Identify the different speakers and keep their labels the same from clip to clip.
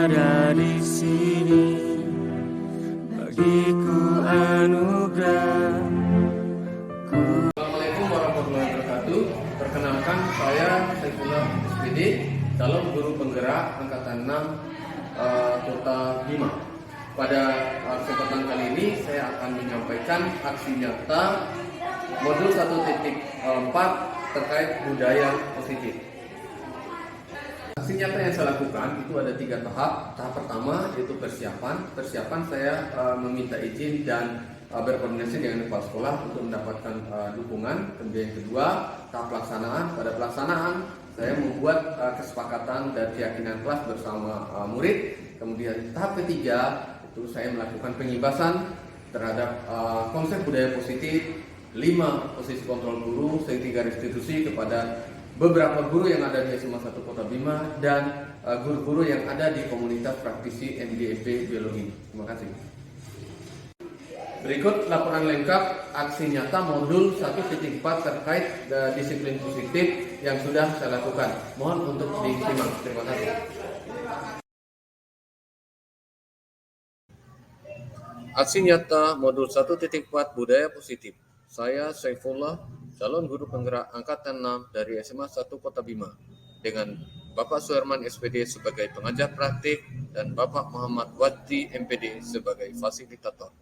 Speaker 1: ada di sini bagiku anugerah.
Speaker 2: Assalamualaikum warahmatullahi wabarakatuh. Perkenalkan, saya Saifullah SPD, calon guru penggerak angkatan 6 Kota Bima. Pada kesempatan kali ini saya akan menyampaikan aksi nyata modul 1.4 terkait budaya positif. Aksi nyata yang saya lakukan itu ada 3 tahap. Tahap pertama yaitu persiapan. Persiapan saya meminta izin dan berkoordinasi dengan kepala sekolah untuk mendapatkan dukungan. Kemudian yang kedua, tahap pelaksanaan. Pada pelaksanaan saya membuat kesepakatan dan keyakinan kelas bersama murid. Kemudian tahap ketiga itu saya melakukan pengibasan terhadap konsep budaya positif, 5 posisi kontrol guru, 3 restitusi kepada beberapa guru yang ada di SMA 1 Kota Bima dan guru-guru yang ada di komunitas praktisi MGMP Biologi. Terima kasih. Berikut laporan lengkap aksi nyata modul 1.4 terkait disiplin positif yang sudah saya lakukan. Mohon untuk disimak. Terima kasih. Aksi nyata modul 1.4 budaya positif. Saya Saifullah, calon guru penggerak angkatan 6 dari SMA 1 Kota Bima, dengan Bapak Suherman SPD sebagai pengajar praktik dan Bapak Muhammad Wati MPD sebagai fasilitator.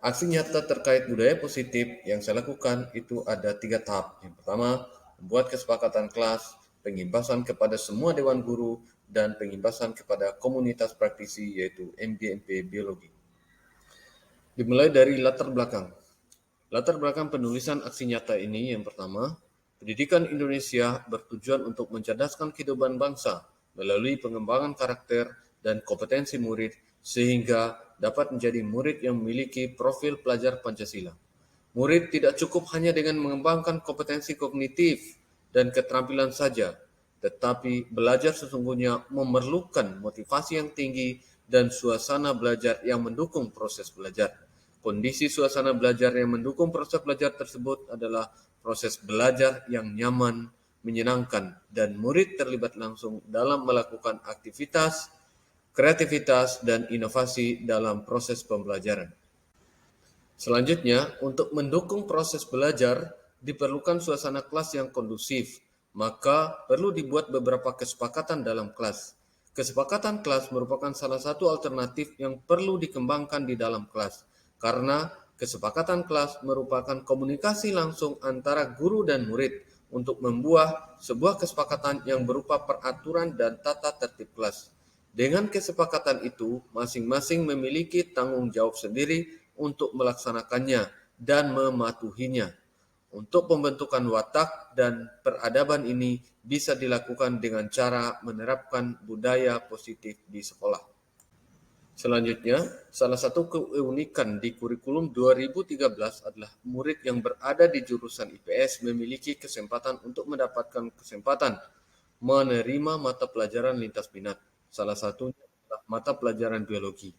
Speaker 2: Aksi nyata terkait budaya positif yang saya lakukan itu ada 3 tahap. Yang pertama, membuat kesepakatan kelas, pengibasan kepada semua dewan guru, dan pengibasan kepada komunitas praktisi yaitu MGMP Biologi. Dimulai dari latar belakang. Latar belakang penulisan aksi nyata ini yang pertama, pendidikan Indonesia bertujuan untuk mencerdaskan kehidupan bangsa melalui pengembangan karakter dan kompetensi murid sehingga dapat menjadi murid yang memiliki profil pelajar Pancasila. Murid tidak cukup hanya dengan mengembangkan kompetensi kognitif dan keterampilan saja, tetapi belajar sesungguhnya memerlukan motivasi yang tinggi dan suasana belajar yang mendukung proses belajar. Kondisi suasana belajar yang mendukung proses belajar tersebut adalah proses belajar yang nyaman, menyenangkan, dan murid terlibat langsung dalam melakukan aktivitas, kreativitas, dan inovasi dalam proses pembelajaran. Selanjutnya, untuk mendukung proses belajar, diperlukan suasana kelas yang kondusif, maka perlu dibuat beberapa kesepakatan dalam kelas. Kesepakatan kelas merupakan salah satu alternatif yang perlu dikembangkan di dalam kelas, karena kesepakatan kelas merupakan komunikasi langsung antara guru dan murid untuk membuat sebuah kesepakatan yang berupa peraturan dan tata tertib kelas. Dengan kesepakatan itu, masing-masing memiliki tanggung jawab sendiri untuk melaksanakannya dan mematuhinya. Untuk pembentukan watak dan peradaban ini bisa dilakukan dengan cara menerapkan budaya positif di sekolah. Selanjutnya, salah satu keunikan di kurikulum 2013 adalah murid yang berada di jurusan IPS memiliki kesempatan untuk mendapatkan kesempatan menerima mata pelajaran lintas minat. Salah satunya adalah mata pelajaran biologi.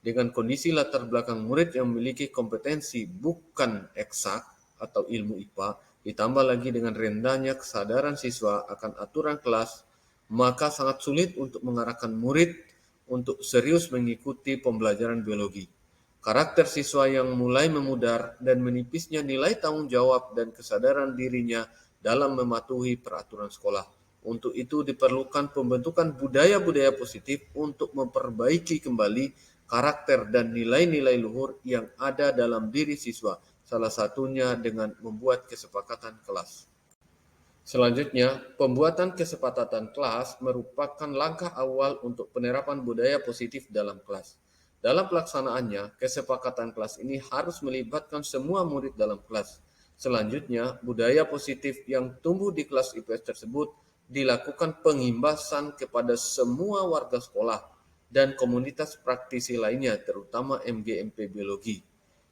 Speaker 2: Dengan kondisi latar belakang murid yang memiliki kompetensi bukan eksak atau ilmu IPA, ditambah lagi dengan rendahnya kesadaran siswa akan aturan kelas, maka sangat sulit untuk mengarahkan murid untuk serius mengikuti pembelajaran biologi. Karakter siswa yang mulai memudar dan menipisnya nilai tanggung jawab dan kesadaran dirinya dalam mematuhi peraturan sekolah. Untuk itu diperlukan pembentukan budaya-budaya positif untuk memperbaiki kembali karakter dan nilai-nilai luhur yang ada dalam diri siswa, salah satunya dengan membuat kesepakatan kelas. Selanjutnya, pembuatan kesepakatan kelas merupakan langkah awal untuk penerapan budaya positif dalam kelas. Dalam pelaksanaannya, kesepakatan kelas ini harus melibatkan semua murid dalam kelas. Selanjutnya, budaya positif yang tumbuh di kelas IPS tersebut dilakukan pengimbasan kepada semua warga sekolah dan komunitas praktisi lainnya, terutama MGMP Biologi.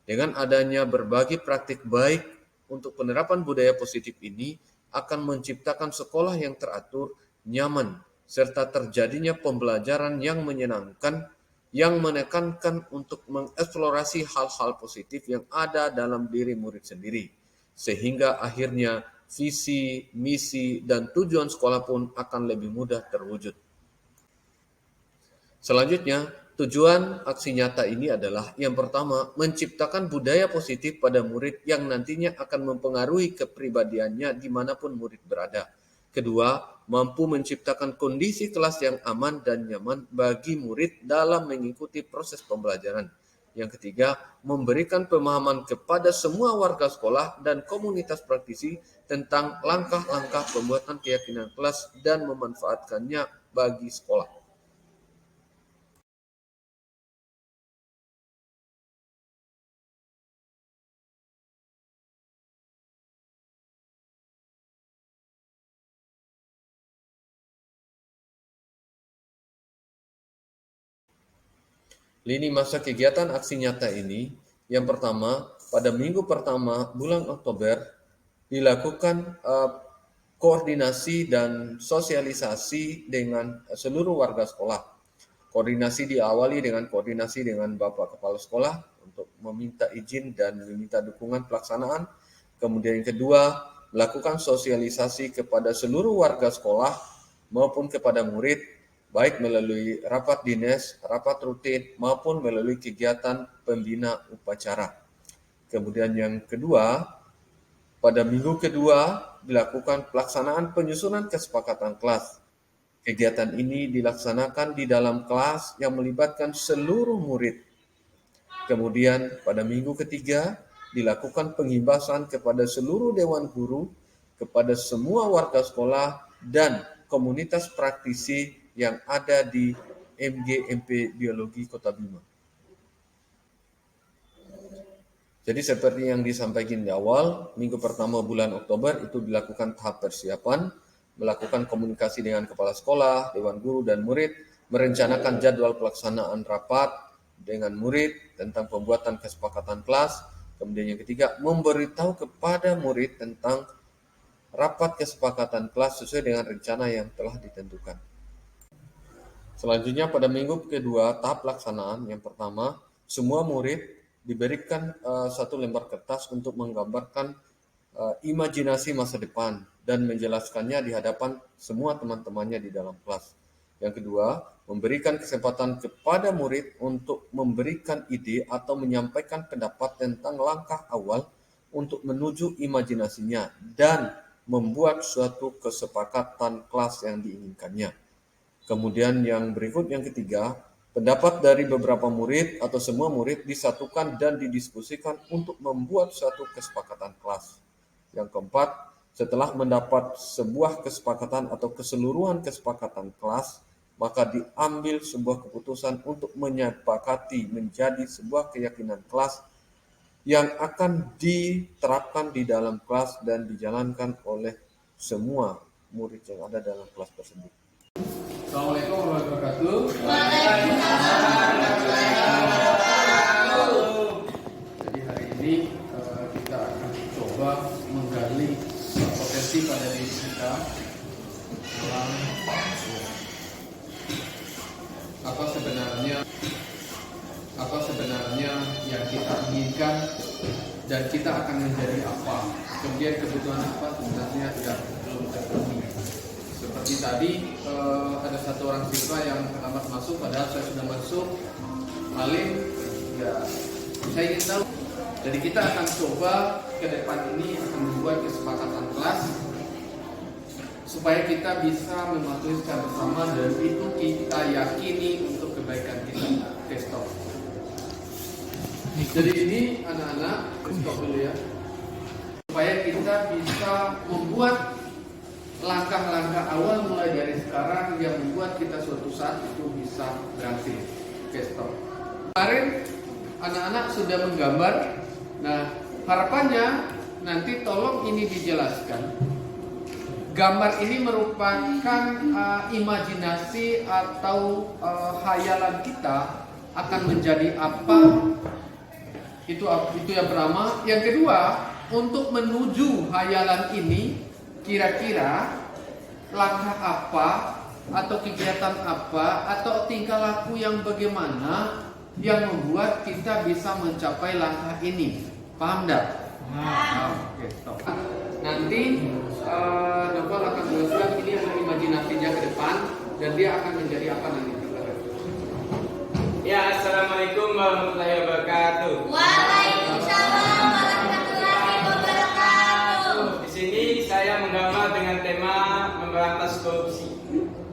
Speaker 2: Dengan adanya berbagai praktik baik untuk penerapan budaya positif ini, akan menciptakan sekolah yang teratur, nyaman, serta terjadinya pembelajaran yang menyenangkan, yang menekankan untuk mengeksplorasi hal-hal positif yang ada dalam diri murid sendiri, sehingga akhirnya visi, misi, dan tujuan sekolah pun akan lebih mudah terwujud. Selanjutnya, tujuan aksi nyata ini adalah yang pertama, menciptakan budaya positif pada murid yang nantinya akan mempengaruhi kepribadiannya dimanapun murid berada. Kedua, mampu menciptakan kondisi kelas yang aman dan nyaman bagi murid dalam mengikuti proses pembelajaran. Yang ketiga, memberikan pemahaman kepada semua warga sekolah dan komunitas praktisi tentang langkah-langkah pembuatan keyakinan kelas dan memanfaatkannya bagi sekolah. Lini masa kegiatan aksi nyata ini, yang pertama, pada minggu pertama bulan Oktober dilakukan koordinasi dan sosialisasi dengan seluruh warga sekolah. Koordinasi diawali dengan koordinasi dengan Bapak Kepala Sekolah untuk meminta izin dan meminta dukungan pelaksanaan. Kemudian yang kedua, melakukan sosialisasi kepada seluruh warga sekolah maupun kepada murid, baik melalui rapat dinas, rapat rutin, maupun melalui kegiatan pembina upacara. Kemudian yang kedua, pada minggu kedua dilakukan pelaksanaan penyusunan kesepakatan kelas. Kegiatan ini dilaksanakan di dalam kelas yang melibatkan seluruh murid. Kemudian pada minggu ketiga dilakukan penghibasan kepada seluruh dewan guru, kepada semua warga sekolah, dan komunitas praktisi yang ada di MGMP Biologi Kota Bima. Jadi seperti yang disampaikan di awal, minggu pertama bulan Oktober itu dilakukan tahap persiapan, melakukan komunikasi dengan kepala sekolah, dewan guru, dan murid, merencanakan jadwal pelaksanaan rapat dengan murid tentang pembuatan kesepakatan kelas. Kemudian yang ketiga, memberitahu kepada murid tentang rapat kesepakatan kelas sesuai dengan rencana yang telah ditentukan. Selanjutnya pada minggu kedua tahap pelaksanaan, yang pertama, semua murid diberikan satu lembar kertas untuk menggambarkan imajinasi masa depan dan menjelaskannya di hadapan semua teman-temannya di dalam kelas. Yang kedua, memberikan kesempatan kepada murid untuk memberikan ide atau menyampaikan pendapat tentang langkah awal untuk menuju imajinasinya dan membuat suatu kesepakatan kelas yang diinginkannya. Kemudian yang berikut, yang ketiga, pendapat dari beberapa murid atau semua murid disatukan dan didiskusikan untuk membuat suatu kesepakatan kelas. Yang keempat, setelah mendapat sebuah kesepakatan atau keseluruhan kesepakatan kelas, maka diambil sebuah keputusan untuk menyepakati menjadi sebuah keyakinan kelas yang akan diterapkan di dalam kelas dan dijalankan oleh semua murid yang ada dalam kelas tersebut.
Speaker 3: Assalamualaikum warahmatullahi wabarakatuh. Jadi hari ini kita akan coba menggali potensi pada diri kita dalam apa sebenarnya yang kita inginkan dan kita akan menjadi apa. Kemudian kebutuhan apa sebenarnya yang belum terpenuhi. Seperti tadi ada satu orang siswa yang terlambat masuk, padahal saya sudah masuk. Alim, ya saya ingin tahu. Jadi kita akan coba ke depan ini akan membuat kesepakatan kelas supaya kita bisa mematuhi secara bersama dan itu kita yakini untuk kebaikan kita. Oke, stop. Jadi ini anak-anak, stop dulu ya. Supaya kita bisa membuat langkah-langkah awal mulai dari sekarang yang membuat kita suatu saat itu bisa berhasil. Oke, stop. Kemarin anak-anak sudah menggambar. Nah, harapannya nanti tolong ini dijelaskan. Gambar ini merupakan imajinasi atau hayalan kita akan menjadi apa. Itu yang pertama. Yang kedua, untuk menuju hayalan ini kira-kira langkah apa atau kegiatan apa atau tingkah laku yang bagaimana yang membuat kita bisa mencapai langkah ini. Paham enggak? Oke, stop. Nanti Novel akan menjelaskan ini adalah imajinasinya ke depan dan dia akan menjadi apa nanti.
Speaker 1: Ya, Assalamualaikum warahmatullahi wabarakatuh.
Speaker 4: Waalaikumsalam warahmatullahi wabarakatuh.
Speaker 1: Di sini saya menggambar dengan tema memberantas korupsi.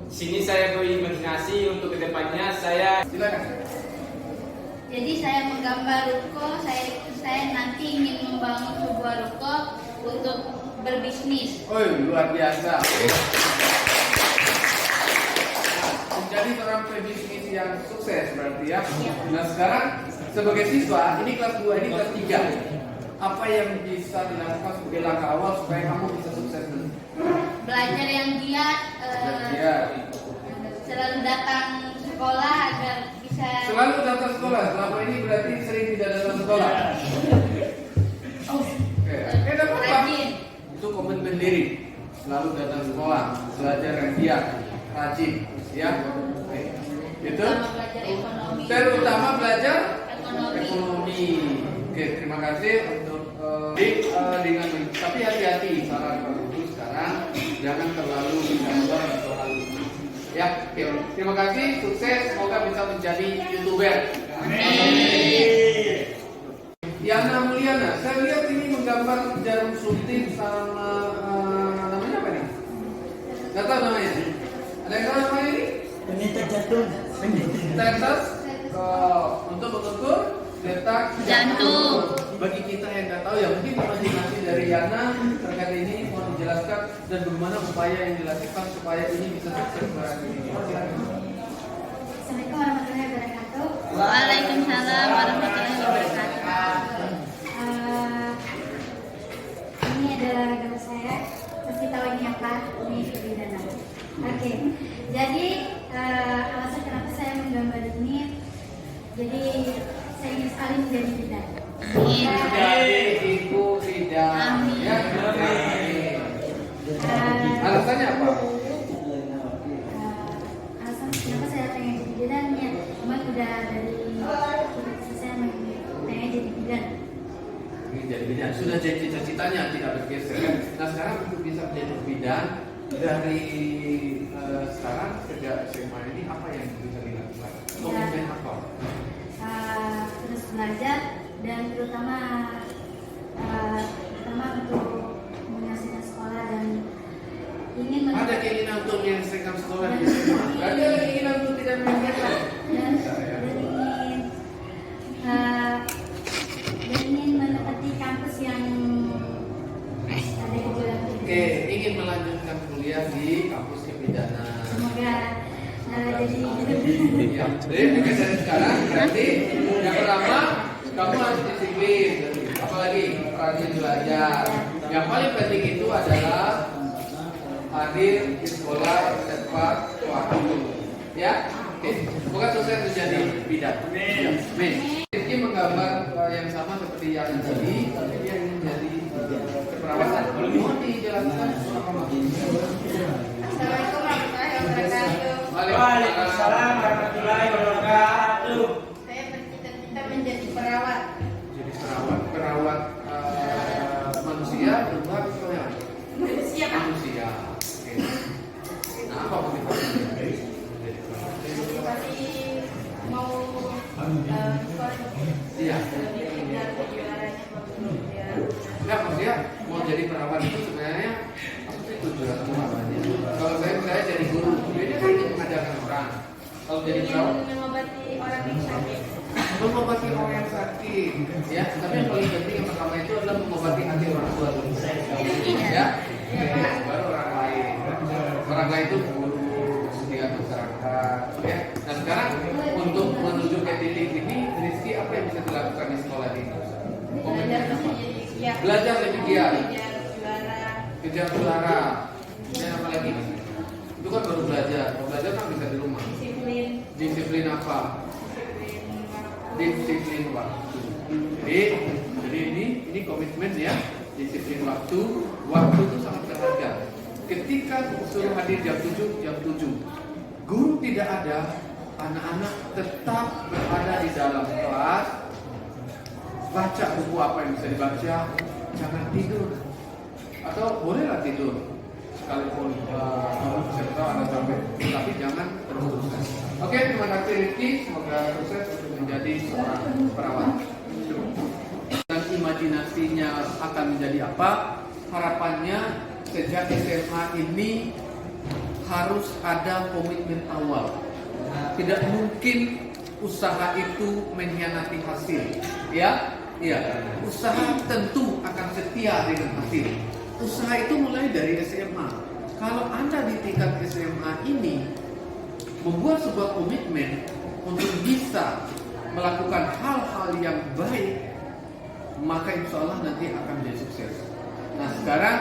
Speaker 1: Di sini saya berimajinasi untuk kedepannya saya.
Speaker 3: Silakan.
Speaker 4: Jadi saya menggambar ruko, saya nanti ingin membangun sebuah ruko untuk berbisnis.
Speaker 3: Oh, luar biasa. Menjadi seorang pebisnis yang sukses berarti ya. Nah sekarang sebagai siswa, ini kelas 2, ini kelas 3. Apa yang bisa dilakukan sebagai langkah awal supaya kamu bisa sukses nanti?
Speaker 4: Belajar yang giat, selalu datang sekolah agar bisa.
Speaker 3: Selalu datang sekolah, selama ini berarti sering tidak datang sekolah. Oke, tidak apa-apa.
Speaker 4: Rajin.
Speaker 3: Itu komitmen diri. Selalu datang sekolah, belajar yang giat, rajin, ya. Itu
Speaker 4: Terutama belajar ekonomi.
Speaker 3: terutama belajar
Speaker 4: Ekonomi.
Speaker 3: ekonomi. Oke, terima kasih untuk dengan tapi hati-hati saran Pak Guru sekarang jangan terlalu gambar atau hal itu. Ya, oke. Terima kasih, sukses, semoga bisa menjadi YouTuber. Yana Mulyana, saya lihat ini menggambar jarum suntik sama namanya apa nih? Gak tahu namanya. Ada yang tahu namanya ini?
Speaker 5: Penyintas jantung.
Speaker 3: Tetes untuk mengukur detak
Speaker 4: Jantung.
Speaker 3: Bagi kita yang nggak tahu ya mungkin imajinasi dari Yana terkait ini mau dijelaskan dan bagaimana upaya yang dilakukan supaya ini bisa sukses barang ini.
Speaker 6: Assalamualaikum warahmatullahi wabarakatuh.
Speaker 4: Waalaikumsalam warahmatullahi wabarakatuh.
Speaker 6: Ini adalah gambar saya. Pasti tahu ini apa? Ini pidana. Oke. Jadi alasan kenapa saya menggambar ini, jadi saya ingin sekali menjadi bidan.
Speaker 3: Jadi ibu tidak.
Speaker 4: Amin.
Speaker 3: Ya. Alasannya apa?
Speaker 6: Alasan kenapa saya pengen jadi bidan ya, cuma udah dari saya pengen jadi bidan.
Speaker 3: Ini jadi bidan sudah jadi cita-citanya tidak bergeser. Nah sekarang untuk bisa menjadi bidan dari sekarang sejak SMA ini apa yang bisa dilakukan? Komitmen apa?
Speaker 6: Terus belajar dan terutama untuk menyelesaikan sekolah dan ingin
Speaker 3: Ada keinginan untuk menyelesaikan sekolah di SMA. Ada keinginan untuk tidak menyelesaikan.
Speaker 6: dan ingin menempati kampus yang ada di jalan.
Speaker 3: Oke, ingin melanjutkan kuliah di kampus kebidanan.
Speaker 6: Semoga jadi
Speaker 3: Ya, jadi dari sekarang berarti yang pertama kamu harus disiplin, apalagi rajin belajar. Yang paling penting itu adalah hadir di sekolah tepat waktu. Ya, oke. Semoga sukses menjadi bidan. Amin. Rizky menggambar yang sama seperti yang tadi, tapi dia ingin menjadi keperawatan. Mau dijelaskan apa maksudnya?
Speaker 4: Assalamualaikum warahmatullahi wabarakatuh.
Speaker 1: Waalaikumsalam warahmatullahi wabarakatuh.
Speaker 4: Saya bercita-cita menjadi perawat.
Speaker 3: Jadi perawat manusia berubah ya.
Speaker 4: Manusia, Pak.
Speaker 3: Manusia. Oke. Nah, apa motivasinya?
Speaker 4: Motivasi mau
Speaker 3: Iya.
Speaker 4: kejar kejuaraannya
Speaker 3: Enggak, maksudnya mau jadi perawat itu sebenarnya apa sih tujuan utamanya? Kalau saya jadi guru, dia kan ingin mengajarkan orang. Kalau jadi perawat,
Speaker 4: mengobati orang yang sakit.
Speaker 3: mengobati orang yang sakit, ya. Tapi yang paling penting yang pertama itu adalah mengobati hati orang tua dulu. Ya, oke, baru orang lain. Orang lain itu guru, kemudian masyarakat. Ya. Nah sekarang untuk menuju ke titik ini, Rizky apa yang bisa dilakukan di sekolah ini?
Speaker 4: Belajar menjadi giat.
Speaker 3: Belajar lebih giat.
Speaker 4: Kejar juara.
Speaker 3: Kejar juara. Dan apa lagi? Itu kan baru belajar. Kalau belajar kan bisa di rumah.
Speaker 4: Disiplin.
Speaker 3: Disiplin apa? Disiplin waktu. Jadi ini komitmen ya. Disiplin waktu. Waktu itu sangat berharga. Ketika suruh hadir jam 7, jam 7. Guru tidak ada, anak-anak tetap berada di dalam kelas. Baca buku apa yang bisa dibaca. Jangan tidur. Atau bolehlah tidur sekalipun ada capek, tapi jangan terus-terusan. Oke, terima kasih Rizky. Semoga sukses untuk menjadi seorang perawat. Dan imajinasinya akan menjadi apa? Harapannya sejak SMA ini harus ada komitmen awal. Tidak mungkin usaha itu mengkhianati hasil. Ya, iya. Usaha tentu akan setia dengan hasil. Usaha itu mulai dari SMA. Kalau Anda di tingkat SMA ini membuat sebuah komitmen untuk bisa melakukan hal-hal yang baik, maka insya Allah nanti akan menjadi sukses. Nah sekarang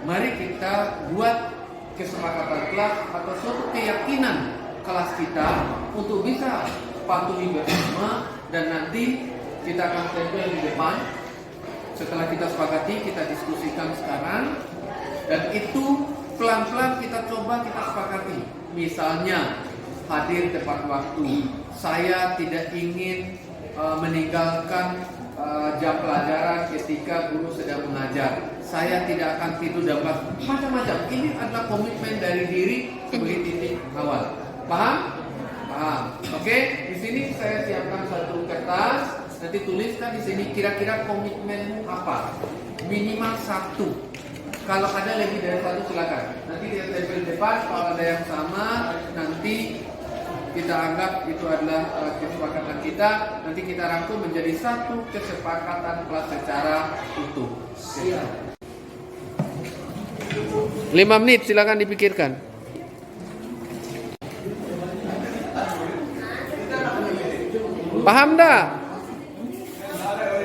Speaker 3: mari kita buat kesepakatan kelas atau suatu keyakinan kelas kita untuk bisa patuhi bersama, dan nanti kita akan tempel di depan. Setelah kita sepakati, kita diskusikan sekarang, dan itu pelan-pelan kita coba kita sepakati. Misalnya hadir tepat waktu. Saya tidak ingin meninggalkan jam pelajaran ketika guru sedang mengajar. Saya tidak akan tidur dan macam-macam. Ini adalah komitmen dari diri sebagai titik awal. Paham? Paham. Oke, di sini saya siapkan satu kertas. Nanti tuliskan di sini kira-kira komitmenmu apa. Minimal 1. Kalau ada lebih dari 1 silakan. Nanti kita tempel di depan. Kalau ada yang sama, nanti kita anggap itu adalah kesepakatan kita. Nanti kita rangkum menjadi satu kesepakatan kelas secara utuh. Siap. 5 menit silakan dipikirkan. Paham dah?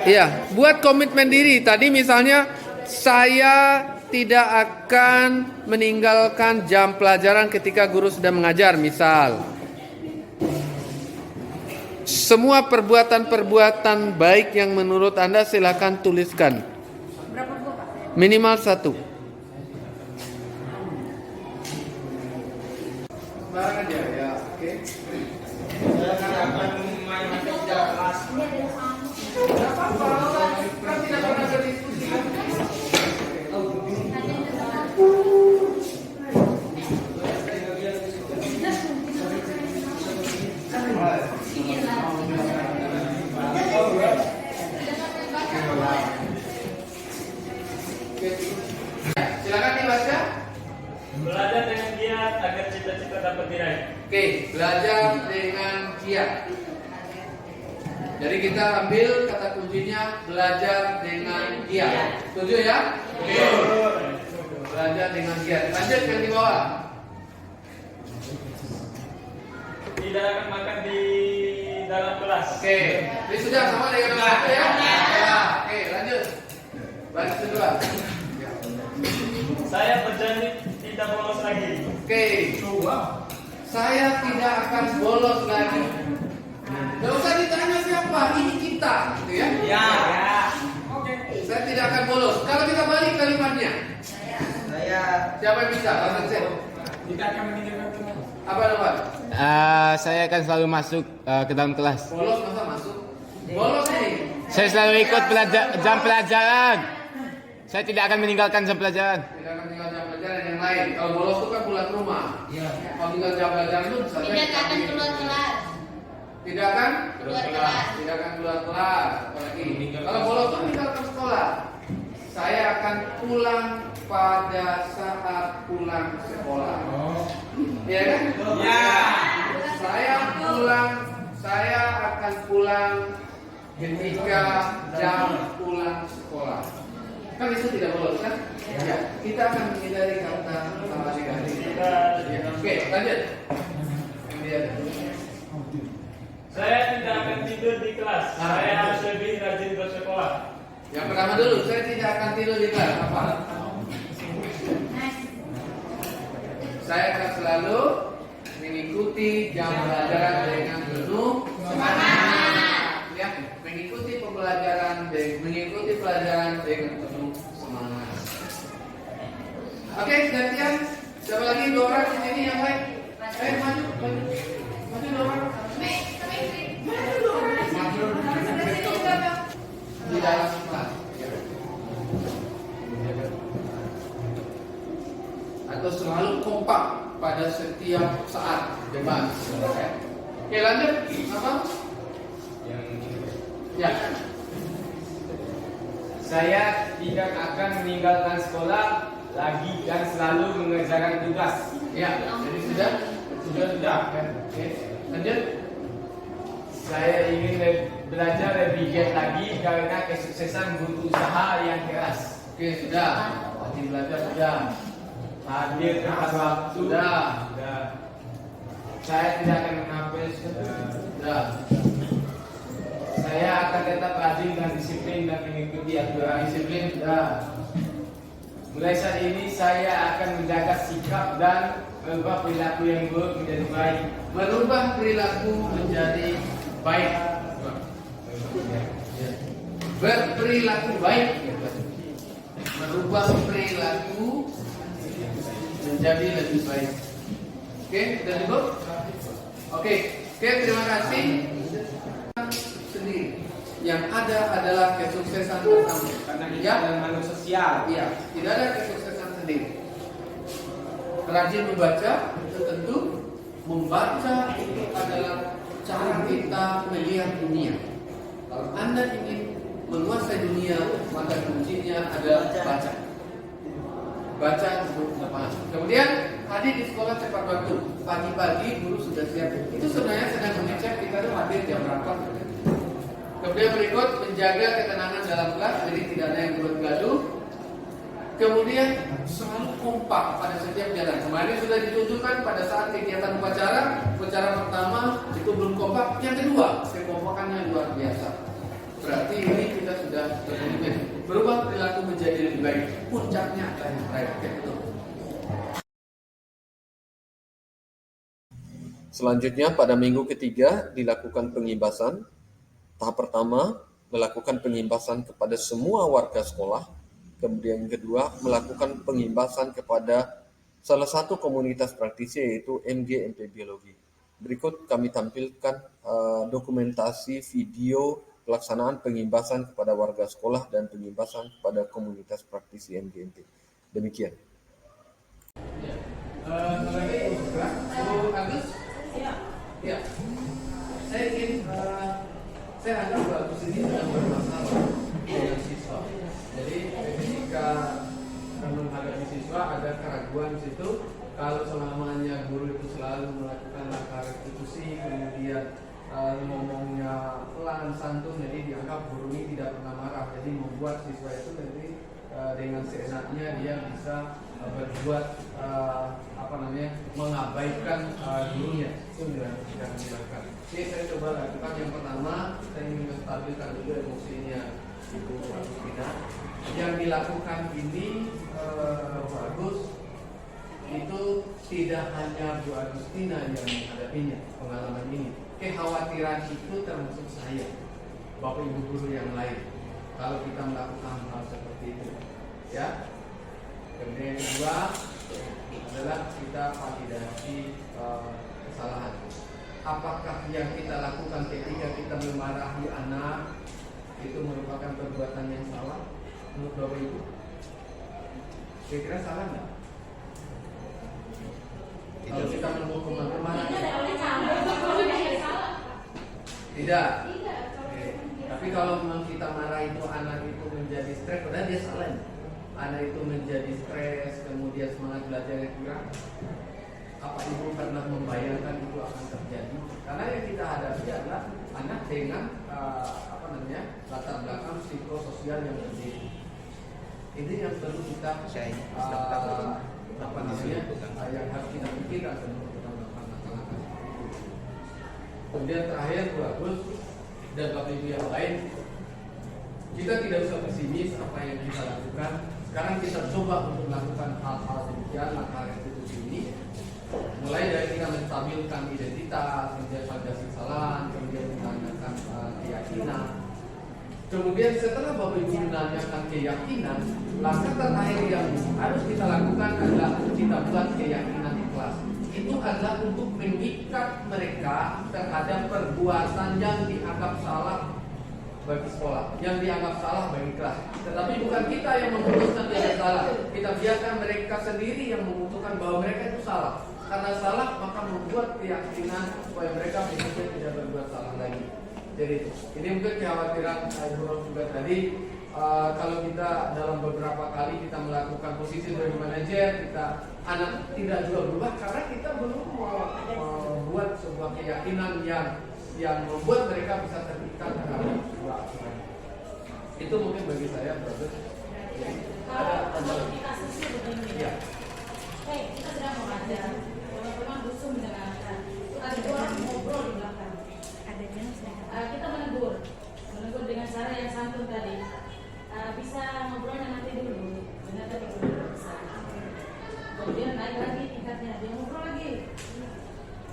Speaker 3: Iya, buat komitmen diri. Tadi misalnya saya tidak akan meninggalkan jam pelajaran ketika guru sedang mengajar, misal. Semua perbuatan-perbuatan baik yang menurut Anda silakan tuliskan.
Speaker 6: Berapa buku, Pak?
Speaker 3: Minimal 1. Barang aja ya, oke.
Speaker 1: Saya akan main kerja kelas.
Speaker 3: Tidak apa-apa, kan tidak pernah berdiskusi. Silakan dibaca.
Speaker 1: Belajar dengan giat agar cita-cita dapat diraih.
Speaker 3: Oke, belajar dengan giat. Jadi kita ambil kata kuncinya belajar dengan giat. Setuju ya? Oke. Belajar dengan giat. Lanjut yang di bawah.
Speaker 1: Tidak akan makan di dalam kelas.
Speaker 3: Oke, ini sudah sama dengan yang satu ya? Ya. Oke, lanjut. Baris kedua.
Speaker 1: Saya berjanji tidak bolos lagi.
Speaker 3: Oke. Saya tidak akan bolos lagi. Gak usah ditanya siapa, ini kita, gitu ya?
Speaker 1: Ya.
Speaker 3: Saya tidak akan bolos. Kalau kita balik kalimatnya,
Speaker 1: Saya
Speaker 3: siapa yang bisa? Bahasa saya.
Speaker 1: tidak akan meninggalkan kelas.
Speaker 3: Apa nama?
Speaker 5: Saya akan selalu masuk ke dalam kelas.
Speaker 3: Bolos masa masuk? Bolos nih.
Speaker 5: Saya selalu ikut jam pelajaran. Saya tidak akan meninggalkan jam pelajaran.
Speaker 3: Tidak akan tinggal jam pelajaran yang lain. Kalau bolos itu kan pulang rumah. Kalau tinggal jam pelajaran itu bisa
Speaker 4: Tidak akan keluar kelas.
Speaker 3: Tidak akan?
Speaker 4: Keluar kelas.
Speaker 3: Tidak akan keluar kelas. Apalagi kalau bolos itu meninggalkan sekolah. Saya akan pulang pada saat pulang sekolah. Iya kan?
Speaker 1: Ya.
Speaker 3: Saya akan pulang ketika jam pulang sekolah. Kan itu tidak bolos kan? Ya. Kita akan menghindari kata negatif. Ya. Oke, lanjut. Yang dia ada.
Speaker 1: Saya tidak akan tidur di kelas. Saya harus lebih rajin bersekolah.
Speaker 3: Yang pertama dulu, saya tidak akan tidur di kelas. Apa? Saya akan selalu mengikuti jam pelajaran dengan penuh semangat. Ya, mengikuti pelajaran dengan penuh semangat. Oke, gantian. Siapa lagi? 2 orang di sini yang lain? Maju. Maju 2 orang. Maju. Di dalam kelas. Atau selalu kompak pada setiap saat depan. Oke, lanjut. Apa?
Speaker 1: Yang
Speaker 3: Ya.
Speaker 1: saya tidak akan meninggalkan sekolah lagi dan selalu mengerjakan tugas.
Speaker 3: Ya. Jadi sudah. Oke. Lanjut.
Speaker 1: Saya ingin belajar lebih giat lagi karena kesuksesan butuh usaha yang keras.
Speaker 3: Oke, sudah. Wajib belajar sudah.
Speaker 1: Hadir tepat waktu.
Speaker 3: Sudah.
Speaker 1: Sudah. Saya tidak akan menghapus.
Speaker 3: Sudah.
Speaker 1: Saya akan tetap rajin dan disiplin dan mengikuti aturan.
Speaker 3: Disiplin sudah.
Speaker 1: Mulai saat ini saya akan menjaga sikap dan merubah perilaku yang buruk menjadi baik.
Speaker 3: Merubah perilaku menjadi baik. Berperilaku baik. Merubah perilaku menjadi lebih baik. Oke, sudah cukup? Oke, terima kasih. Sendiri. Yang ada adalah kesuksesan bersama.
Speaker 1: Karena kita
Speaker 3: Ya,
Speaker 1: adalah makhluk sosial.
Speaker 3: iya, tidak ada kesuksesan sendiri. Rajin membaca itu tentu membaca itu adalah cara kita melihat dunia. Kalau Anda ingin menguasai dunia, maka kuncinya adalah baca. Baca untuk paham. Kemudian hadir di sekolah tepat waktu. Pagi-pagi guru sudah siap. Itu sebenarnya sedang mengecek kita tuh hadir jam berapa. Kemudian berikut menjaga ketenangan dalam kelas, jadi tidak ada yang buat gaduh. Kemudian selalu kompak pada setiap jalan. Kemarin sudah ditunjukkan pada saat kegiatan upacara pertama itu belum kompak, yang kedua kekompakannya luar biasa. Berarti ini kita sudah berkomitmen berubah perilaku menjadi lebih baik. Puncaknya adalah yang terakhir, betul.
Speaker 2: Selanjutnya pada minggu ketiga dilakukan pengimbasan. Tahap pertama melakukan pengimbasan kepada semua warga sekolah. Kemudian yang kedua melakukan pengimbasan kepada salah satu komunitas praktisi yaitu MG MP Biologi. Berikut kami tampilkan dokumentasi video pelaksanaan pengimbasan kepada warga sekolah dan pengimbasan kepada komunitas praktisi MG MP. Demikian.
Speaker 3: Bu Agus? Ya. Saya ingin saya anggap bagus ini sedang bermasalah dengan siswa. Jadi ketika menghadapi siswa ada keraguan di situ. Kalau selamanya guru itu selalu melakukan langkah restitusi, kemudian ngomongnya pelan santun, jadi dianggap guru ini tidak pernah marah. Jadi membuat siswa itu nanti dengan seenaknya dia bisa berbuat mengabaikan gurunya. Itu jangan dilakukan. Jadi saya coba lakukan yang pertama, saya ingin menstabilkan dulu emosinya Ibu Agustina. Yang dilakukan ini bagus, itu tidak hanya Bu Agustina yang menghadapinya pengalaman ini. Kekhawatiran itu termasuk saya, Bapak Ibu guru yang lain. Kalau kita melakukan hal seperti itu, ya. Kemudian yang kedua adalah kita validasi kesalahan. Apakah yang kita lakukan ketika kita memarahi anak itu merupakan perbuatan yang salah menurut Bapak Ibu? Kira-kira salah nggak? Kalau kita menghukum kemarahan, tidak. Oke. Tapi kalau memang kita marah itu anak itu menjadi stres, padahal dia salah. Anak itu menjadi stres, kemudian semangat belajarnya kurang. Apa ibu pernah membayangkan itu akan terjadi? Karena yang kita hadapi adalah anak dengan latar belakang psikososial yang berbeda. Ini yang perlu kita yang harus kita pikirkan sebelum kita melakukan langkah-langkah. Kemudian terakhir Bu Agus dan Bapak Ibu yang lain, kita tidak usah pesimis apa yang kita lakukan. Sekarang kita coba untuk melakukan hal-hal demikian, langkah restitusi ini. Mulai dari kita menstabilkan identitas, kemudian Pancasila, kemudian menanyakan keyakinan. Kemudian setelah Bapak Ibu menanyakan keyakinan, langkah terakhir yang harus kita lakukan adalah kita buat keyakinan di kelas. Itu adalah untuk mengikat mereka terhadap perbuatan yang dianggap salah bagi sekolah, yang dianggap salah bagi kelas. Tetapi bukan kita yang memutuskan dia salah. Kita biarkan mereka sendiri yang memutuskan bahwa mereka itu salah. karena salah maka membuat keyakinan supaya mereka berpikir tidak berbuat salah lagi. Jadi ini mungkin kekhawatiran Ibu Ros juga tadi. Kalau kita dalam beberapa kali kita melakukan posisi sebagai manajer, kita anak tidak juga berubah karena kita belum membuat sebuah keyakinan yang membuat mereka bisa terikat terhadap sebuah aturan. Itu mungkin bagi saya, brother.
Speaker 7: Kalau kita kasusnya begini,
Speaker 3: Ya.
Speaker 7: kita sedang mengajar, teman-teman busuk mendengarkan, ada dua orang ngobrol di belakang. Kita menegur dengan cara yang santun tadi. Bisa ngobrolnya nanti dulu, ternyata dulu bisa. Kemudian naik lagi tingkatnya, dia ngobrol lagi.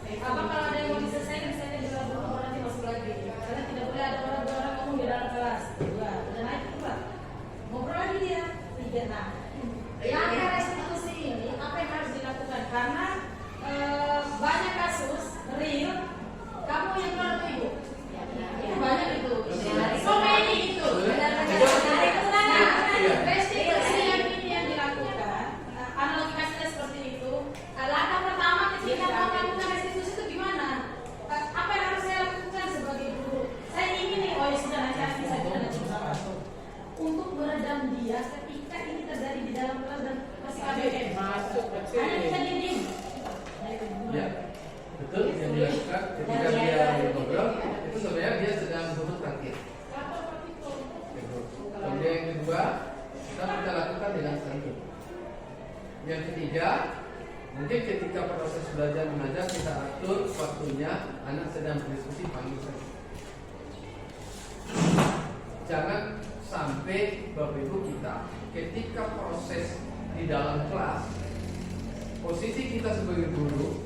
Speaker 7: Apa kalau ada yang mau diselesaikan, saya juga ngobrol nanti masuk lagi. Karena tidak boleh ada orang ngomong di dalam kelas. Dua, udah naik empat, ngobrol lagi dia. Tiga, nah, langkah restitusi ini apa yang harus dilakukan? Karena banyak kasus real, kamu yang keluar tuh ibu. Itu banyak itu. Sama ini itu. Restitusi yang dilakukan, analogi kasusnya seperti itu. Langkah pertama ketika mau melakukan restitusi itu gimana? Apa yang harus saya lakukan sebagai guru? Saya ingin nih, oh ya sudah nanti bisa untuk meredam dia ketika ini terjadi di dalam kelas dan masih KBM. Hanya kita diem.
Speaker 3: Ya, betul yang dilakukan ketika dia ngobrol itu sebenarnya dia sedang berusaha terakhir. Kemudian yang kedua, kita lakukan dengan santun. Yang ketiga, mungkin ketika proses belajar mengajar kita atur waktunya, anak sedang berdiskusi panggil saja. Jangan sampai Bapak Ibu kita ketika proses di dalam kelas, posisi kita sebagai guru,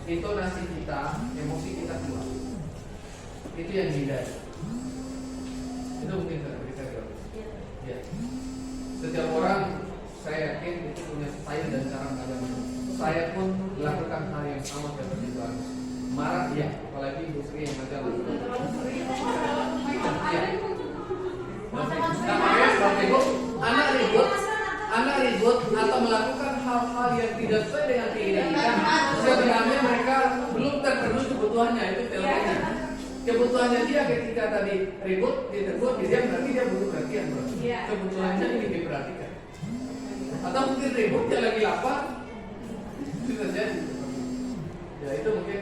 Speaker 3: intonasi kita, emosi kita keluar. Itu yang dihindari. Itu mungkin saya berikan jawab. Ya. Setiap orang saya yakin itu punya style dan cara mengajar. Saya pun melakukan hal yang sama seperti itu. Marah ya, apalagi Ibu Sri yang mengajar. Ya. Nah, makanya Bapak Ibu, anak ribut atau melakukan hal-hal yang tidak sesuai dengan keinginan kita, sebenarnya mereka belum terpenuhi kebutuhannya, itu teorinya. Kebutuhannya dia ketika tadi ribut, ditegur, dia berarti dia butuh perhatian, bro. Kebutuhannya ini diperhatikan. Atau mungkin ribut dia lagi lapar, bisa jadi. Ya itu mungkin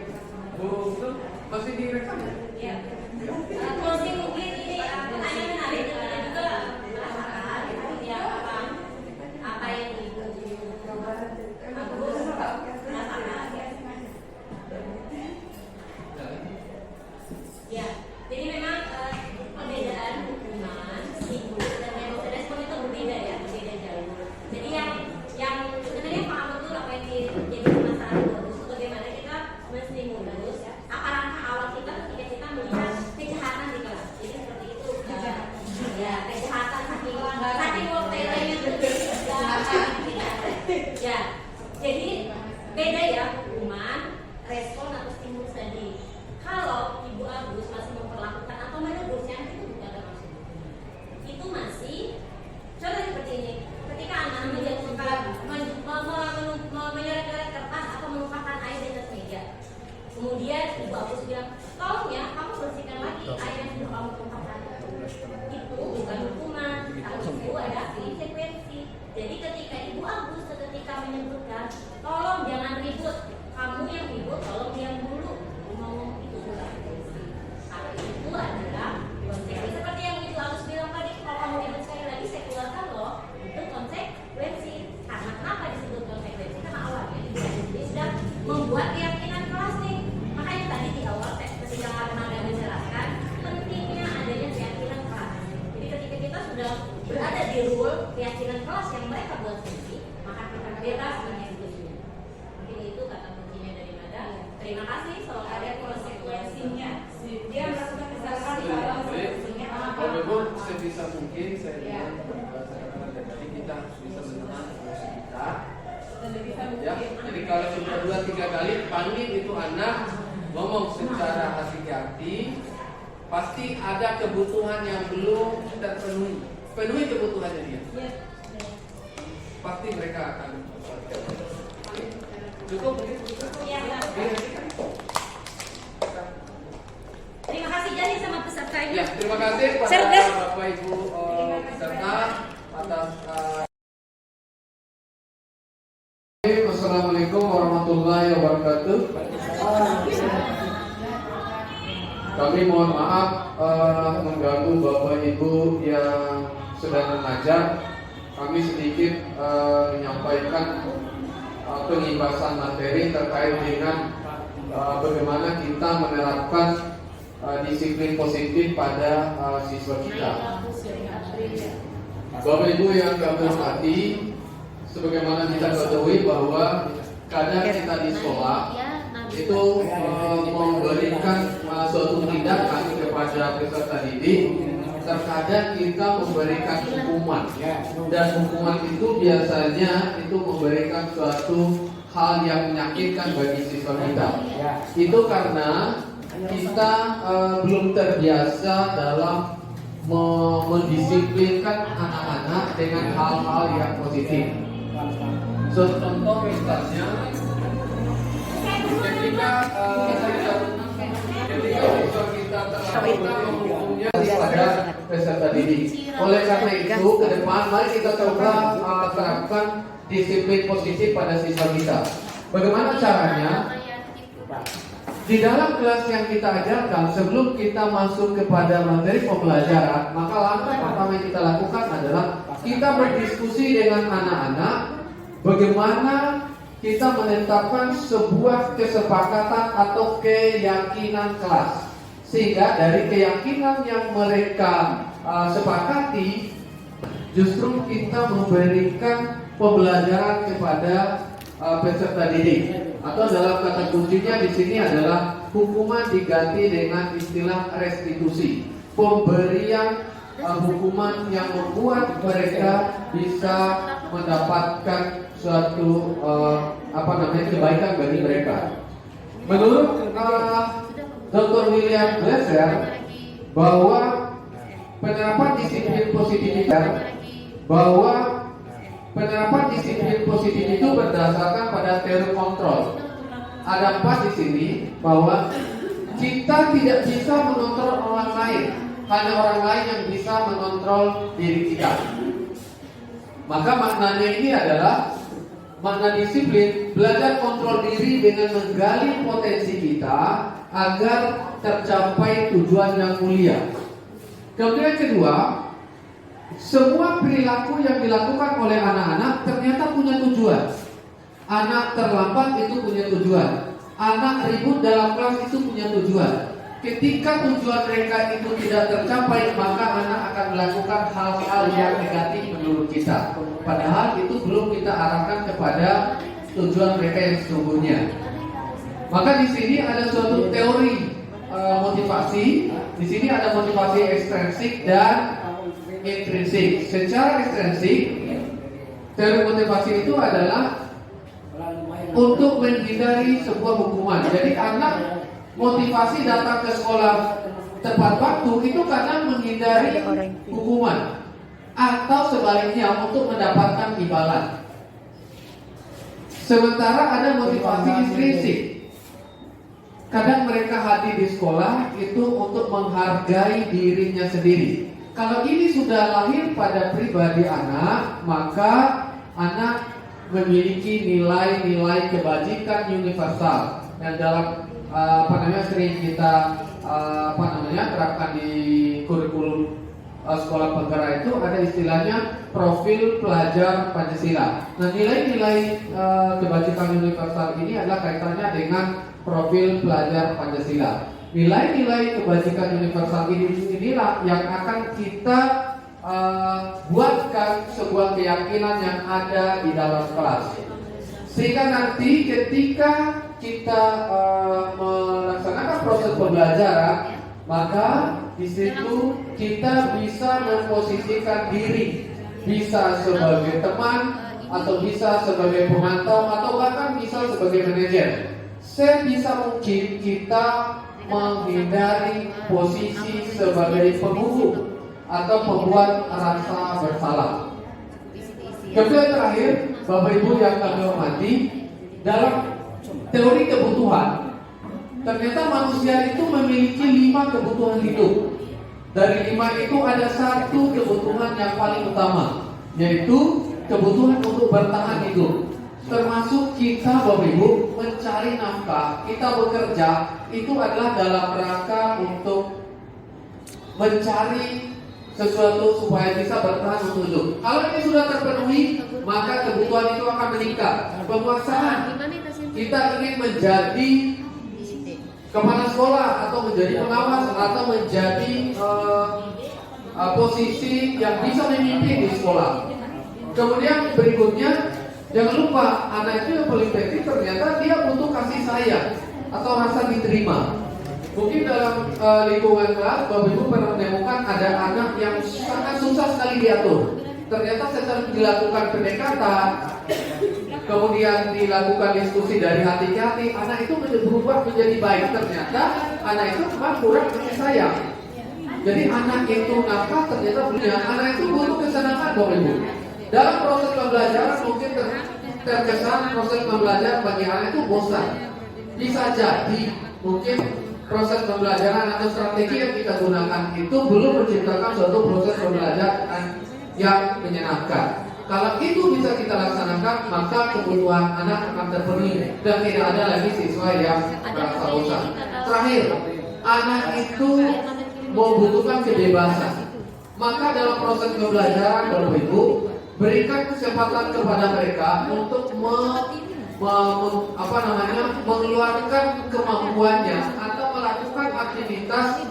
Speaker 3: Bu itu masih direkam ya?
Speaker 7: Iya. Mungkin ini pertanyaan menarik juga apa yang ya, jadi memang perbedaan hukuman, stimulus dan emosi respon itu berbeda ya, berbeda jauh. Jadi yang sebenarnya paham betul apa yang jadi masalah itu bagaimana kita menstimulus apa langkah awal kita ketika kita melihat kejahatan di kelas. Jadi seperti itu. Ya, kejahatan saking waktunya ya. Jadi beda ya hukuman, respon atau stimulus tadi. Kalau Ibu Agus masih memperlakukan atau menegur, yang itu bukan termasuk. Itu masih contoh seperti ini. Ketika anak menyoret-nyoret kertas atau menumpahkan air di atas meja, kemudian Ibu Agus bilang, tolong ya, kamu bersihkan lagi air yang sudah kamu tumpahkan. Itu bukan hukuman, tapi itu ada konsekuensi. Jadi ketika Ibu Agus ketika menyebutkan, tolong jangan ribut, kamu yang ribut, tolong diam dulu. Ngomong itu bukan konsekuensi. Tapi itu adalah konsekuensi. Seperti yang Ibu Agus bilang tadi, kalau kamu ribut sekali lagi, saya keluarkan loh. Itu konsekuensi. Karena kenapa disebut konsekuensi? Karena awalnya dia sudah membuat keyakinan kelas nih. Makanya tadi di awal ketika Armada menjelaskan pentingnya adanya keyakinan kelas. Jadi ketika kita sudah berada di rule keyakinan kelas yang mereka buat sendiri, maka kita bebas mengeksekutinya. Mungkin itu kata kuncinya dari Mada. Terima kasih. Soal ada konsekuensinya. Dia melakukan kesalahan dalam konsekuensinya.
Speaker 3: Bapak Ibu, sebisa mungkin saya bilang tadi kita harus bisa menahan emosi kita. Ya, jadi kalau sudah 2-3 kali panggil itu anak ngomong secara hati-hati, pasti ada kebutuhan yang belum terpenuhi. Penuhi kebutuhannya dia. Pasti mereka akan Cukup?
Speaker 7: Ya, terima kasih Jani sama pesertanya.
Speaker 3: Ya, terima kasih kepada
Speaker 7: Cerdas.
Speaker 3: Bapak Ibu peserta atas Assalamualaikum warahmatullahi wabarakatuh. Kami mohon maaf mengganggu Bapak Ibu yang sedang mengajar. Kami sedikit menyampaikan pengibasan materi terkait dengan bagaimana kita menerapkan disiplin positif pada siswa kita. Bapak Ibu yang kami hormati, sebagaimana kita ketahui bahwa kadang kita di sekolah itu memberikan suatu tindakan kepada peserta didik, terkadang kita memberikan hukuman, dan hukuman itu biasanya itu memberikan suatu hal yang menyakitkan bagi siswa kita. Itu karena kita belum terbiasa dalam mendisiplinkan anak-anak dengan hal-hal yang positif. Contoh misalnya, ketika siswa kita terlalu menghukumnya pada peserta didik. Oleh karena itu, ke depan mari kita coba terapkan disiplin positif pada siswa kita. Bagaimana caranya? Di dalam kelas yang kita ajarkan, sebelum kita masuk kepada materi pembelajaran, maka langkah pertama yang kita lakukan adalah kita berdiskusi dengan anak-anak bagaimana kita menetapkan sebuah kesepakatan atau keyakinan kelas, sehingga dari keyakinan yang mereka sepakati, justru kita memberikan pembelajaran kepada peserta didik. Atau dalam kata kuncinya di sini adalah hukuman diganti dengan istilah restitusi, pemberian hukuman yang membuat mereka bisa mendapatkan suatu kebaikan bagi mereka. Menurut Dr. William Glasser, bahwa penerapan disiplin positif itu berdasarkan pada teori kontrol. Ada 4 di sini, bahwa kita tidak bisa mengontrol orang lain, hanya orang lain yang bisa mengontrol diri kita. Maka maknanya ini adalah makna disiplin, belajar kontrol diri dengan menggali potensi kita agar tercapai tujuan yang mulia. Kemudian kedua, semua perilaku yang dilakukan oleh anak-anak ternyata punya tujuan. Anak terlambat itu punya tujuan. Anak ribut dalam kelas itu punya tujuan. Ketika tujuan mereka itu tidak tercapai, maka anak akan melakukan hal-hal yang negatif menurut kita. Padahal itu belum kita arahkan kepada tujuan mereka yang sesungguhnya. Maka di sini ada suatu teori motivasi. Di sini ada motivasi ekstrinsik dan intrinsik. Secara ekstrinsik, teori motivasi itu adalah untuk menghindari sebuah hukuman. Jadi anak motivasi datang ke sekolah tepat waktu itu karena menghindari hukuman, atau sebaliknya untuk mendapatkan imbalan. Sementara ada motivasi intrinsik. Kadang mereka hadir di sekolah itu untuk menghargai dirinya sendiri. Kalau ini sudah lahir pada pribadi anak, maka anak memiliki nilai-nilai kebajikan universal yang dalam sering kita terapkan di kurikulum sekolah penggerak itu ada istilahnya profil pelajar Pancasila. Nah, nilai-nilai kebajikan universal ini adalah kaitannya dengan profil pelajar Pancasila. Nilai-nilai kebajikan universal inilah yang akan kita buatkan sebuah keyakinan yang ada di dalam kelas, sehingga nanti ketika kita melaksanakan proses pembelajaran, maka di situ kita bisa memposisikan diri, bisa sebagai teman, atau bisa sebagai pemantau, atau bahkan bisa sebagai manajer. Sebisa mungkin kita menghindari posisi sebagai penghukum atau pembuat rasa bersalah. Kemudian terakhir, Bapak Ibu yang kami hormati, dalam teori kebutuhan, ternyata manusia itu memiliki 5 kebutuhan hidup. Dari 5 itu ada 1 kebutuhan yang paling utama, yaitu kebutuhan untuk bertahan hidup. Termasuk kita Bapak Ibu mencari nafkah, kita bekerja, itu adalah dalam rangka untuk mencari sesuatu supaya bisa bertahan untuk hidup. Kalau ini sudah terpenuhi, maka kebutuhan itu akan meningkat. Penguasaan, kita ingin menjadi kepala sekolah atau menjadi pengawas atau menjadi posisi yang bisa memimpin di sekolah. Kemudian berikutnya, jangan lupa anak itu yang paling penting ternyata dia butuh kasih sayang atau rasa diterima. Mungkin dalam lingkungan kelas Bapak Ibu pernah menemukan ada anak yang sangat susah sekali diatur. Ternyata setelah dilakukan pendekatan, kemudian dilakukan diskusi dari hati ke hati, anak itu berubah menjadi baik. Ternyata anak itu cuma kurang kasih sayang. Jadi anak itu nafkah ternyata punya, anak itu butuh kesenangan Bapak Ibu. Dalam proses pembelajaran mungkin terkesan proses pembelajaran bagi anak itu bosan. Bisa jadi mungkin proses pembelajaran atau strategi yang kita gunakan itu belum menciptakan suatu proses pembelajaran yang menyenangkan. Kalau itu bisa kita laksanakan, maka kebutuhan anak akan terpenuhi dan tidak ada lagi siswa yang merasa bosan. Terakhir, anak itu membutuhkan kebebasan. Maka dalam proses pembelajaran Bapak Ibu, berikan kesempatan kepada mereka untuk mengeluarkan kemampuannya atau melakukan aktivitas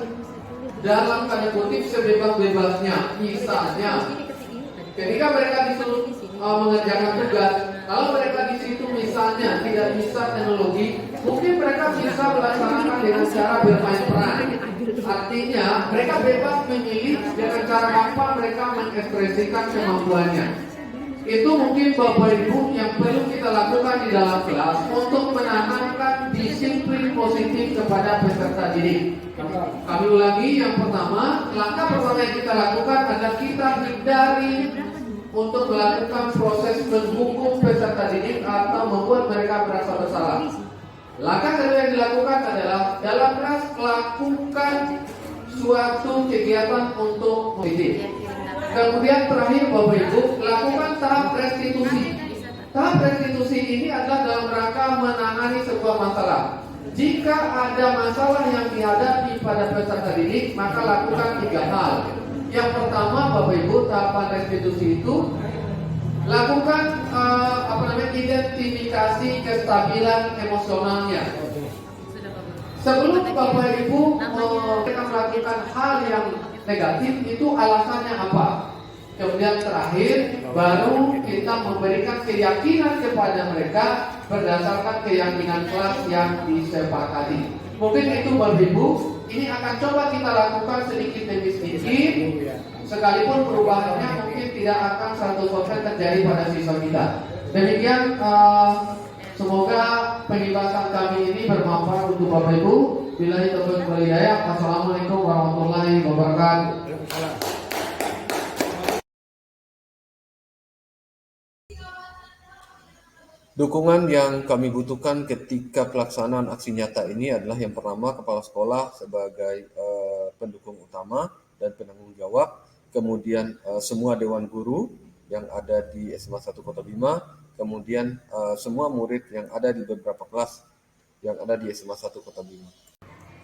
Speaker 3: dalam tanda kutip sebebas-bebasnya. Misalnya, ketika mereka disuruh mengerjakan tugas, kalau mereka di situ misalnya tidak bisa teknologi, mungkin mereka bisa melaksanakan dengan cara bermain peran. Artinya mereka bebas memilih dengan cara apa mereka mengekspresikan kemampuannya. Itu mungkin Bapak Ibu yang perlu kita lakukan di dalam kelas untuk menanamkan disiplin positif kepada peserta didik. Kami ulangi, yang pertama, langkah pertama yang kita lakukan adalah kita hindari untuk melakukan proses menghukum peserta didik atau membuat mereka merasa bersalah. Langkah kedua yang dilakukan adalah dalam kelas lakukan suatu kegiatan untuk positif. Kemudian terakhir Bapak Ibu, lakukan tahap restitusi. Tahap restitusi ini adalah dalam rangka menangani sebuah masalah. Jika ada masalah yang dihadapi pada peserta didik, maka lakukan 3 hal. Yang pertama Bapak Ibu, tahapan restitusi itu lakukan identifikasi kestabilan emosionalnya. Sebelum Bapak Ibu kita melakukan hal yang negatif, itu alasannya apa? Kemudian terakhir baru kita memberikan keyakinan kepada mereka berdasarkan keyakinan kelas yang disepakati. Mungkin itu Bapak Ibu, ini akan coba kita lakukan sedikit demi sedikit, sekalipun perubahannya mungkin tidak akan 100% terjadi pada siswa kita. Demikian, semoga penjelasan kami ini bermanfaat untuk Bapak Ibu. Billahi taufiq wal hidayah. Wassalamualaikum warahmatullahi wabarakatuh.
Speaker 2: Dukungan yang kami butuhkan ketika pelaksanaan aksi nyata ini adalah yang pertama, kepala sekolah sebagai pendukung utama dan penanggung jawab, kemudian semua dewan guru yang ada di SMA 1 Kota Bima, kemudian semua murid yang ada di beberapa kelas yang ada di SMA 1 Kota Bima.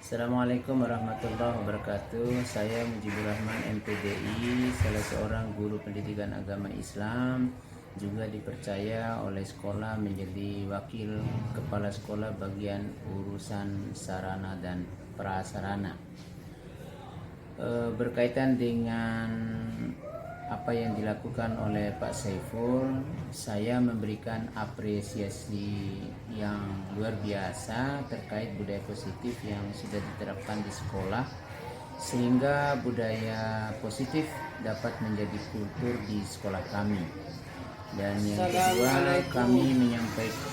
Speaker 8: Assalamualaikum warahmatullahi wabarakatuh. Saya Mujibur Rahman MPDI, salah seorang guru pendidikan agama Islam, juga dipercaya oleh sekolah menjadi wakil kepala sekolah bagian urusan sarana dan prasarana. Berkaitan dengan apa yang dilakukan oleh Pak Saiful, saya memberikan apresiasi yang luar biasa terkait budaya positif yang sudah diterapkan di sekolah, sehingga budaya positif dapat menjadi kultur di sekolah kami. Dan yang kedua, kami menyampaikan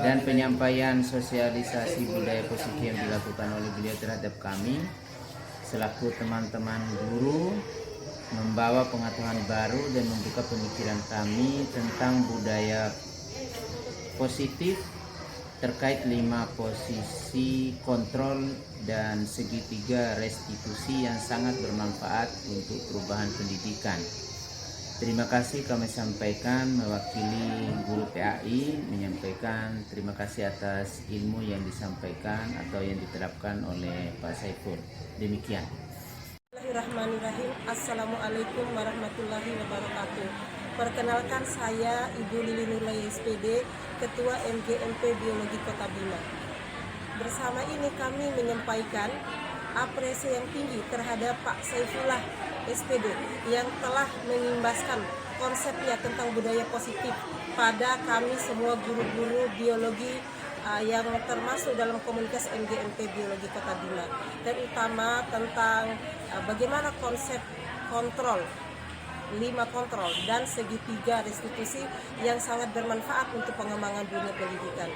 Speaker 8: dan penyampaian sosialisasi budaya positif yang dilakukan oleh beliau terhadap kami selaku teman-teman guru, membawa pengetahuan baru dan membuka pemikiran kami tentang budaya positif terkait 5 posisi kontrol dan segitiga restitusi yang sangat bermanfaat untuk perubahan pendidikan. Terima kasih kami sampaikan mewakili guru PAI, menyampaikan terima kasih atas ilmu yang disampaikan atau yang diterapkan oleh Pak Saiful. Demikian.
Speaker 9: Bismillahirrahmanirrahim. Assalamualaikum warahmatullahi wabarakatuh. Perkenalkan, saya Ibu Lili Nurlaya SPD, Ketua MGMP Biologi Kota Bima. Bersama ini kami menyampaikan apresiasi yang tinggi terhadap Pak Saifullah SPD yang telah mengimbaskan konsepnya tentang budaya positif pada kami semua guru-guru biologi yang termasuk dalam komunitas MGMP Biologi Kota Bima, terutama tentang bagaimana konsep kontrol, 5 kontrol dan segitiga restitusi yang sangat bermanfaat untuk pengembangan dunia pendidikan.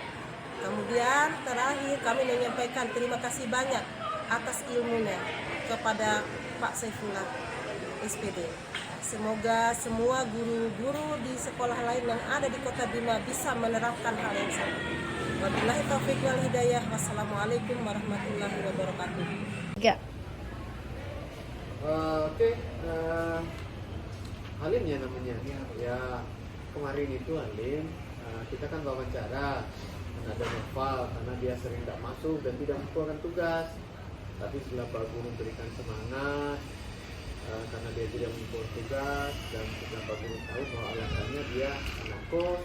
Speaker 9: Kemudian terakhir kami menyampaikan terima kasih banyak atas ilmunya kepada Pak Saifullah SPD. Semoga semua guru-guru di sekolah lain yang ada di Kota Bima bisa menerapkan hal yang sama. Wabillahi taufiq wal hidayah. Wassalamualaikum warahmatullahi wabarakatuh.
Speaker 3: Halim ya namanya. Ya kemarin itu Halim kita kan wawancara, ada novel karena dia sering tidak masuk dan tidak melakukan tugas. Tapi setelah Pak Guru memberikan semangat karena dia tidak melakukan tugas, dan setelah Pak Guru tahu bahwa alasannya dia anak kos,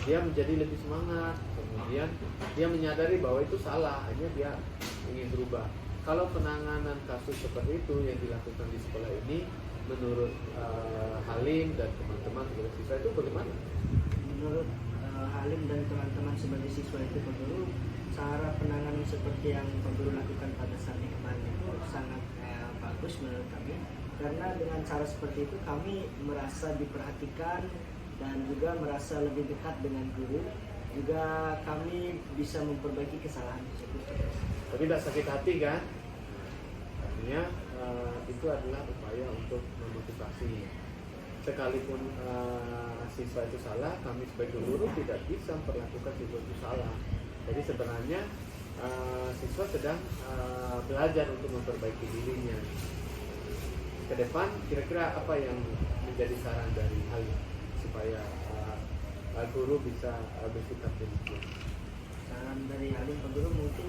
Speaker 3: dia menjadi lebih semangat. Kemudian dia menyadari bahwa itu salah, akhirnya dia ingin berubah. Kalau penanganan kasus seperti itu yang dilakukan di sekolah ini, menurut Halim dan teman-teman sebagai siswa itu bagaimana?
Speaker 10: Menurut Halim dan teman-teman sebagai siswa itu, Pak Guru, cara penanganan seperti yang Pak Guru lakukan pada saat kemarin itu sangat bagus menurut kami, karena dengan cara seperti itu kami merasa diperhatikan dan juga merasa lebih dekat dengan guru, juga kami bisa memperbaiki kesalahan tersebut.
Speaker 3: Tapi tidak sakit hati kan? Artinya itu adalah upaya untuk memotivasi. Sekalipun siswa itu salah, kami sebagai guru tidak bisa memperlakukan siswa itu salah. Jadi sebenarnya siswa sedang belajar untuk memperbaiki dirinya. Ke depan kira-kira apa yang menjadi saran dari Halim supaya guru bisa bersikap demikian?
Speaker 10: Saran dari Halim, Pak Guru, mungkin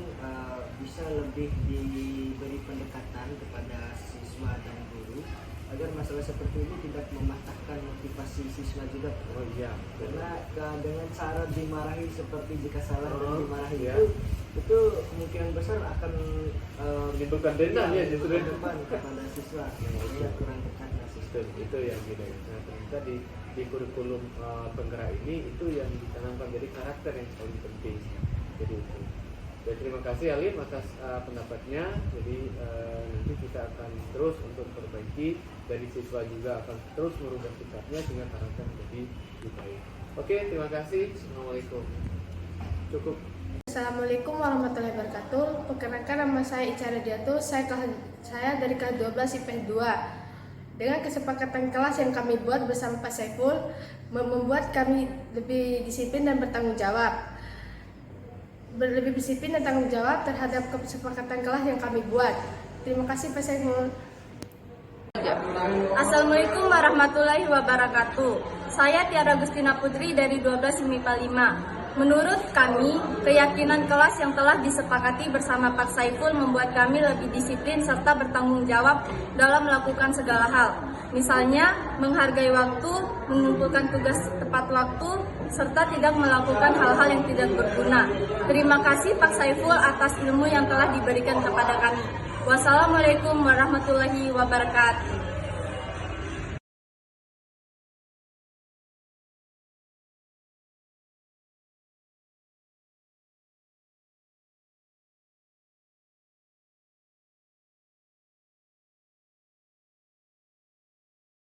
Speaker 10: bisa lebih diberi pendekatan kepada siswa dan guru agar masalah seperti ini tidak mematahkan motivasi siswa juga.
Speaker 3: Oh iya,
Speaker 10: karena dengan cara dimarahi seperti jika salah dan dimarahi
Speaker 3: iya,
Speaker 10: itu kemungkinan besar akan
Speaker 3: menimbulkan dendam ya justru
Speaker 10: kepada siswa yang kurang dekat dengan siswa.
Speaker 3: Itu yang kita ternyata di kurikulum penggerak ini itu yang ditanamkan jadi karakter yang paling penting. Jadi itu. Dan terima kasih Halim atas pendapatnya. Jadi nanti kita akan terus untuk perbaiki, dari siswa juga akan terus merubah sikapnya sehingga karakter menjadi lebih baik. Oke, terima kasih. Assalamualaikum. Cukup.
Speaker 11: Assalamualaikum warahmatullahi wabarakatuh. Perkenalkan, nama saya Ica Radiato. Saya dari kelas 12 IPS 2. Dengan kesepakatan kelas yang kami buat bersama Pak Saiful, membuat kami lebih disiplin dan bertanggung jawab. Lebih disiplin dan tanggung jawab terhadap kesepakatan kelas yang kami buat. Terima kasih Pak Saiful.
Speaker 12: Assalamualaikum warahmatullahi wabarakatuh. Saya Tiara Agustina Putri dari 12 MIPA 5. Menurut kami, keyakinan kelas yang telah disepakati bersama Pak Saiful membuat kami lebih disiplin serta bertanggung jawab dalam melakukan segala hal. Misalnya, menghargai waktu, mengumpulkan tugas tepat waktu, serta tidak melakukan hal-hal yang tidak berguna. Terima kasih Pak Saiful atas ilmu yang telah diberikan kepada kami. Wassalamualaikum warahmatullahi wabarakatuh.